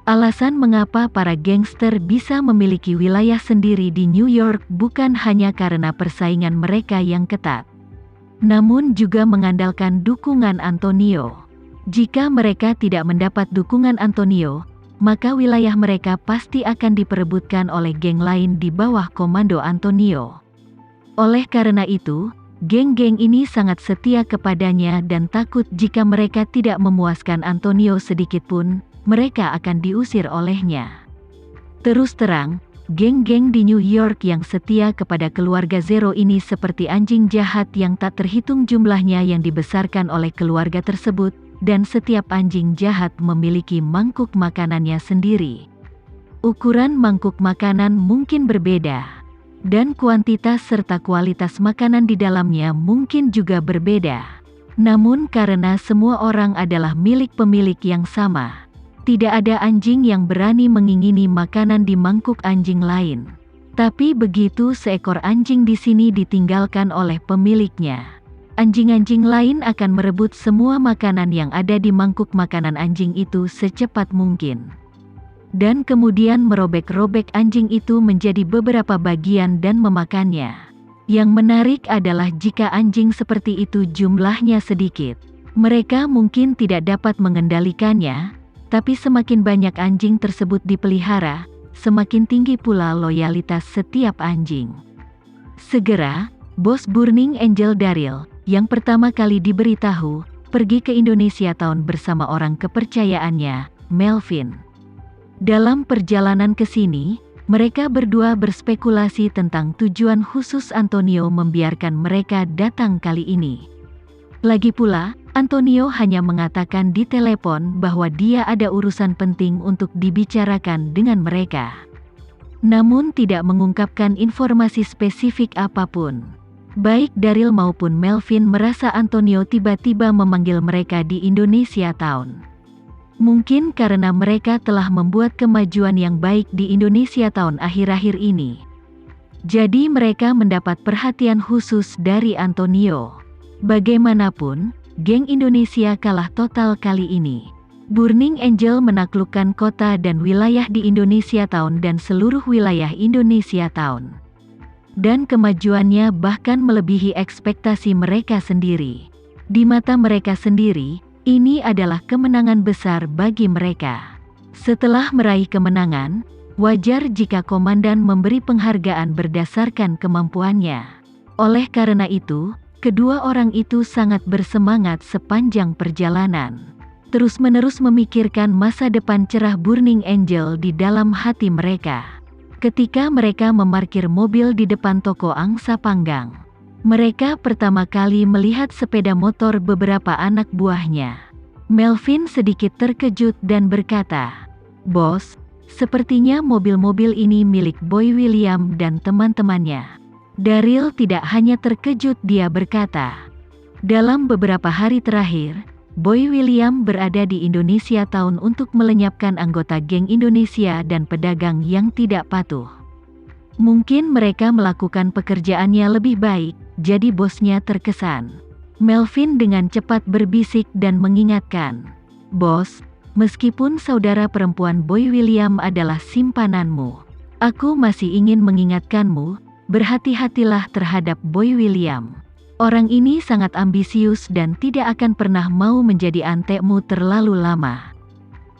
Alasan mengapa para gangster bisa memiliki wilayah sendiri di New York bukan hanya karena persaingan mereka yang ketat, namun juga mengandalkan dukungan Antonio. Jika mereka tidak mendapat dukungan Antonio, maka wilayah mereka pasti akan diperebutkan oleh geng lain di bawah komando Antonio. Oleh karena itu, geng-geng ini sangat setia kepadanya dan takut jika mereka tidak memuaskan Antonio sedikitpun, mereka akan diusir olehnya. Terus terang, geng-geng di New York yang setia kepada keluarga Zero ini seperti anjing jahat yang tak terhitung jumlahnya yang dibesarkan oleh keluarga tersebut, dan setiap anjing jahat memiliki mangkuk makanannya sendiri. Ukuran mangkuk makanan mungkin berbeda, dan kuantitas serta kualitas makanan di dalamnya mungkin juga berbeda. Namun karena semua orang adalah milik pemilik yang sama, tidak ada anjing yang berani mengingini makanan di mangkuk anjing lain. Tapi begitu seekor anjing di sini ditinggalkan oleh pemiliknya, anjing-anjing lain akan merebut semua makanan yang ada di mangkuk makanan anjing itu secepat mungkin. Dan kemudian merobek-robek anjing itu menjadi beberapa bagian dan memakannya. Yang menarik adalah jika anjing seperti itu jumlahnya sedikit, mereka mungkin tidak dapat mengendalikannya. Tapi semakin banyak anjing tersebut dipelihara, semakin tinggi pula loyalitas setiap anjing. Segera, bos Burning Angel Daryl, yang pertama kali diberitahu, pergi ke Indonesia Town bersama orang kepercayaannya, Melvin. Dalam perjalanan ke sini, mereka berdua berspekulasi tentang tujuan khusus Antonio membiarkan mereka datang kali ini. Lagi pula, Antonio hanya mengatakan di telepon bahwa dia ada urusan penting untuk dibicarakan dengan mereka. Namun tidak mengungkapkan informasi spesifik apapun. Baik Daryl maupun Melvin merasa Antonio tiba-tiba memanggil mereka di Indonesia Town. Mungkin karena mereka telah membuat kemajuan yang baik di Indonesia Town akhir-akhir ini. Jadi mereka mendapat perhatian khusus dari Antonio. Bagaimanapun, geng Indonesia kalah total kali ini. Burning Angel menaklukkan kota dan wilayah di Indonesia Town dan seluruh wilayah Indonesia Town. Dan kemajuannya bahkan melebihi ekspektasi mereka sendiri. Di mata mereka sendiri, ini adalah kemenangan besar bagi mereka. Setelah meraih kemenangan, wajar jika komandan memberi penghargaan berdasarkan kemampuannya. Oleh karena itu, kedua orang itu sangat bersemangat sepanjang perjalanan. Terus-menerus memikirkan masa depan cerah Burning Angel di dalam hati mereka. Ketika mereka memarkir mobil di depan toko angsa panggang, mereka pertama kali melihat sepeda motor beberapa anak buahnya. Melvin sedikit terkejut dan berkata, "Bos, sepertinya mobil-mobil ini milik Boy William dan teman-temannya." Daryl tidak hanya terkejut, dia berkata, "Dalam beberapa hari terakhir, Boy William berada di Indonesia Town untuk melenyapkan anggota geng Indonesia dan pedagang yang tidak patuh. Mungkin mereka melakukan pekerjaannya lebih baik, jadi bosnya terkesan." Melvin dengan cepat berbisik dan mengingatkan, "Bos, meskipun saudara perempuan Boy William adalah simpananmu, aku masih ingin mengingatkanmu, berhati-hatilah terhadap Boy William. Orang ini sangat ambisius dan tidak akan pernah mau menjadi antekmu terlalu lama.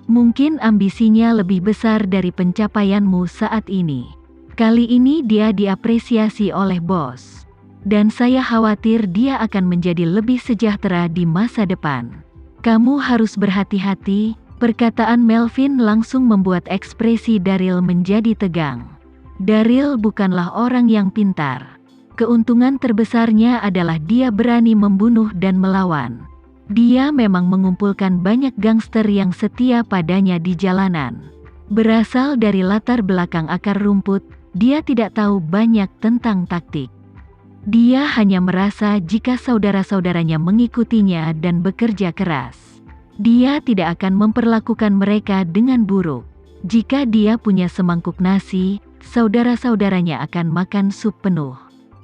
Mungkin ambisinya lebih besar dari pencapaianmu saat ini. Kali ini dia diapresiasi oleh bos. Dan saya khawatir dia akan menjadi lebih sejahtera di masa depan. Kamu harus berhati-hati." Perkataan Melvin langsung membuat ekspresi Daryl menjadi tegang. Daryl bukanlah orang yang pintar. Keuntungan terbesarnya adalah dia berani membunuh dan melawan. Dia memang mengumpulkan banyak gangster yang setia padanya di jalanan. Berasal dari latar belakang akar rumput, dia tidak tahu banyak tentang taktik. Dia hanya merasa jika saudara-saudaranya mengikutinya dan bekerja keras, dia tidak akan memperlakukan mereka dengan buruk. Jika dia punya semangkuk nasi, saudara-saudaranya akan makan sup penuh.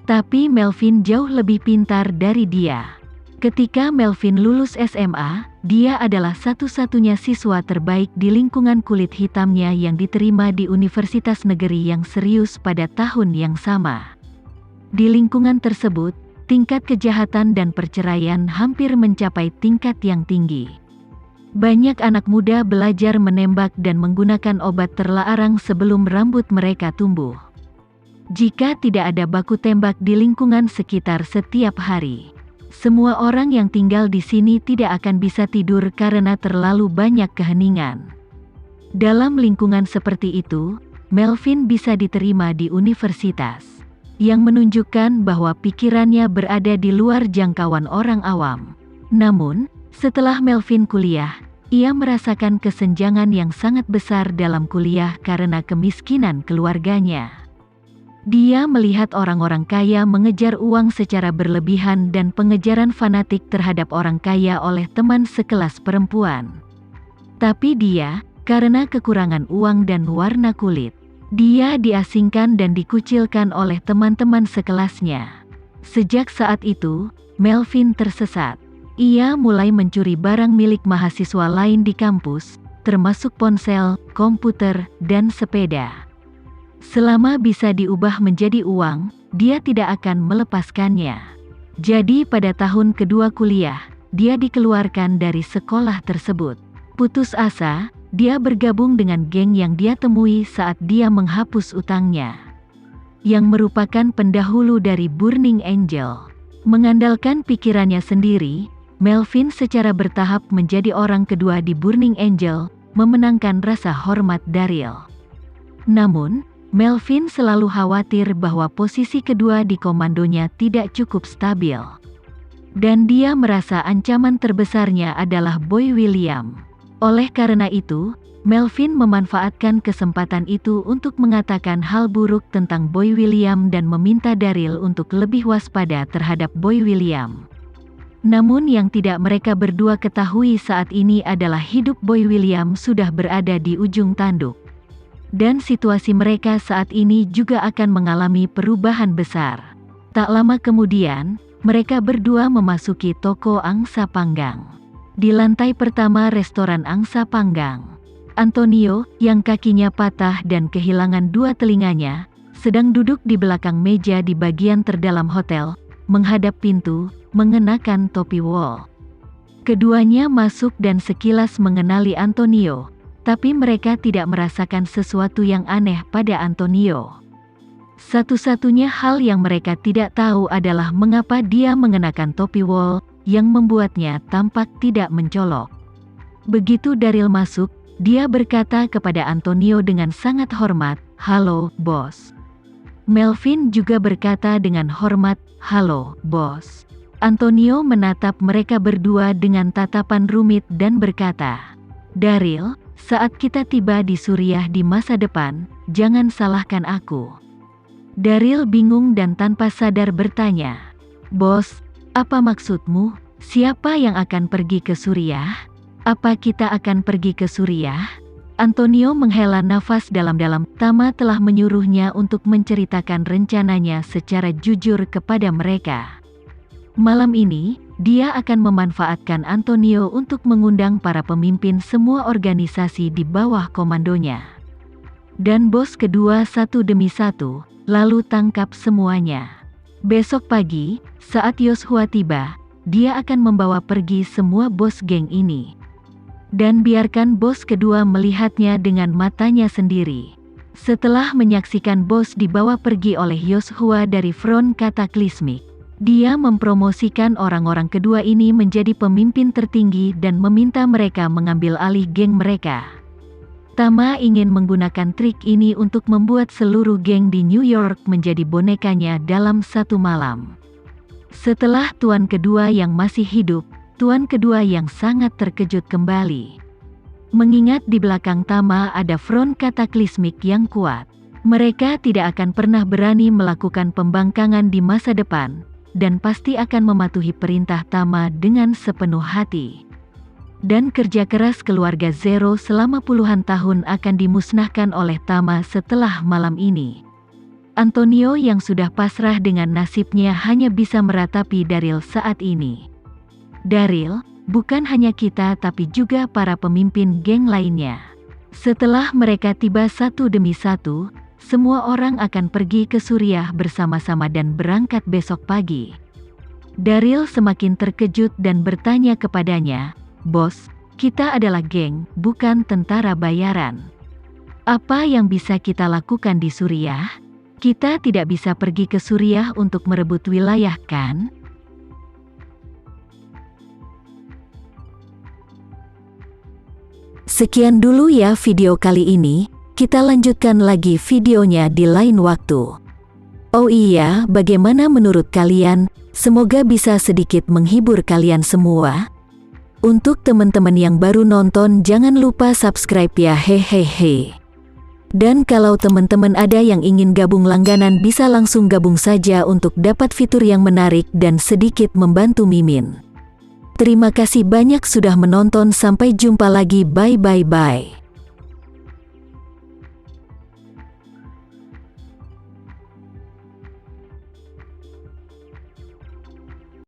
Tapi Melvin jauh lebih pintar dari dia. Ketika Melvin lulus SMA, dia adalah satu-satunya siswa terbaik di lingkungan kulit hitamnya yang diterima di universitas negeri yang serius pada tahun yang sama. Di lingkungan tersebut, tingkat kejahatan dan perceraian hampir mencapai tingkat yang tinggi. Banyak anak muda belajar menembak dan menggunakan obat terlarang sebelum rambut mereka tumbuh. Jika tidak ada baku tembak di lingkungan sekitar setiap hari, semua orang yang tinggal di sini tidak akan bisa tidur karena terlalu banyak keheningan. Dalam lingkungan seperti itu, Melvin bisa diterima di universitas, yang menunjukkan bahwa pikirannya berada di luar jangkauan orang awam. Namun, setelah Melvin kuliah, ia merasakan kesenjangan yang sangat besar dalam kuliah karena kemiskinan keluarganya. Dia melihat orang-orang kaya mengejar uang secara berlebihan dan pengejaran fanatik terhadap orang kaya oleh teman sekelas perempuan. Tapi dia, karena kekurangan uang dan warna kulit, dia diasingkan dan dikucilkan oleh teman-teman sekelasnya. Sejak saat itu, Melvin tersesat. Ia mulai mencuri barang milik mahasiswa lain di kampus, termasuk ponsel, komputer, dan sepeda. Selama bisa diubah menjadi uang, dia tidak akan melepaskannya. Jadi pada tahun kedua kuliah, dia dikeluarkan dari sekolah tersebut. Putus asa, dia bergabung dengan geng yang dia temui saat dia menghapus utangnya, yang merupakan pendahulu dari Burning Angel. Mengandalkan pikirannya sendiri, Melvin secara bertahap menjadi orang kedua di Burning Angel, memenangkan rasa hormat Daryl. Namun, Melvin selalu khawatir bahwa posisi kedua di komandonya tidak cukup stabil. Dan dia merasa ancaman terbesarnya adalah Boy William. Oleh karena itu, Melvin memanfaatkan kesempatan itu untuk mengatakan hal buruk tentang Boy William dan meminta Daryl untuk lebih waspada terhadap Boy William. Namun yang tidak mereka berdua ketahui saat ini adalah hidup Boy William sudah berada di ujung tanduk. Dan situasi mereka saat ini juga akan mengalami perubahan besar. Tak lama kemudian, mereka berdua memasuki toko angsa panggang. Di lantai pertama restoran angsa panggang, Antonio, yang kakinya patah dan kehilangan dua telinganya, sedang duduk di belakang meja di bagian terdalam hotel, menghadap pintu, mengenakan topi wol. Keduanya masuk dan sekilas mengenali Antonio. Tapi mereka tidak merasakan sesuatu yang aneh pada Antonio. Satu-satunya hal yang mereka tidak tahu adalah mengapa dia mengenakan topi wol, yang membuatnya tampak tidak mencolok. Begitu Daryl masuk, dia berkata kepada Antonio dengan sangat hormat, "Halo, bos." Melvin juga berkata dengan hormat, "Halo, bos." Antonio menatap mereka berdua dengan tatapan rumit dan berkata, "Daryl, saat kita tiba di Suriah di masa depan, jangan salahkan aku." Daryl bingung dan tanpa sadar bertanya, "Bos, apa maksudmu? Siapa yang akan pergi ke Suriah? Apa kita akan pergi ke Suriah?" Antonio menghela nafas dalam-dalam. Tama telah menyuruhnya untuk menceritakan rencananya secara jujur kepada mereka. Malam ini, dia akan memanfaatkan Antonio untuk mengundang para pemimpin semua organisasi di bawah komandonya. Dan bos kedua satu demi satu, lalu tangkap semuanya. Besok pagi, saat Yoshua tiba, dia akan membawa pergi semua bos geng ini. Dan biarkan bos kedua melihatnya dengan matanya sendiri. Setelah menyaksikan bos dibawa pergi oleh Yoshua dari front Cataclysmic, dia mempromosikan orang-orang kedua ini menjadi pemimpin tertinggi dan meminta mereka mengambil alih geng mereka. Tama ingin menggunakan trik ini untuk membuat seluruh geng di New York menjadi bonekanya dalam satu malam. Setelah tuan kedua yang masih hidup, tuan kedua yang sangat terkejut kembali. Mengingat di belakang Tama ada front Cataclysmic yang kuat. Mereka tidak akan pernah berani melakukan pembangkangan di masa depan, dan pasti akan mematuhi perintah Tama dengan sepenuh hati. Dan kerja keras keluarga Zero selama puluhan tahun akan dimusnahkan oleh Tama setelah malam ini. Antonio yang sudah pasrah dengan nasibnya hanya bisa meratapi Daryl saat ini. Daryl, bukan hanya kita tapi juga para pemimpin geng lainnya. Setelah mereka tiba satu demi satu, semua orang akan pergi ke Suriah bersama-sama dan berangkat besok pagi. Daryl semakin terkejut dan bertanya kepadanya, "Bos, kita adalah geng, bukan tentara bayaran. Apa yang bisa kita lakukan di Suriah? Kita tidak bisa pergi ke Suriah untuk merebut wilayah, kan?" Sekian dulu ya video kali ini, kita lanjutkan lagi videonya di lain waktu. Oh iya, bagaimana menurut kalian? Semoga bisa sedikit menghibur kalian semua. Untuk teman-teman yang baru nonton, jangan lupa subscribe ya, hehehe. Dan kalau teman-teman ada yang ingin gabung langganan, bisa langsung gabung saja untuk dapat fitur yang menarik dan sedikit membantu Mimin. Terima kasih banyak sudah menonton, sampai jumpa lagi, bye.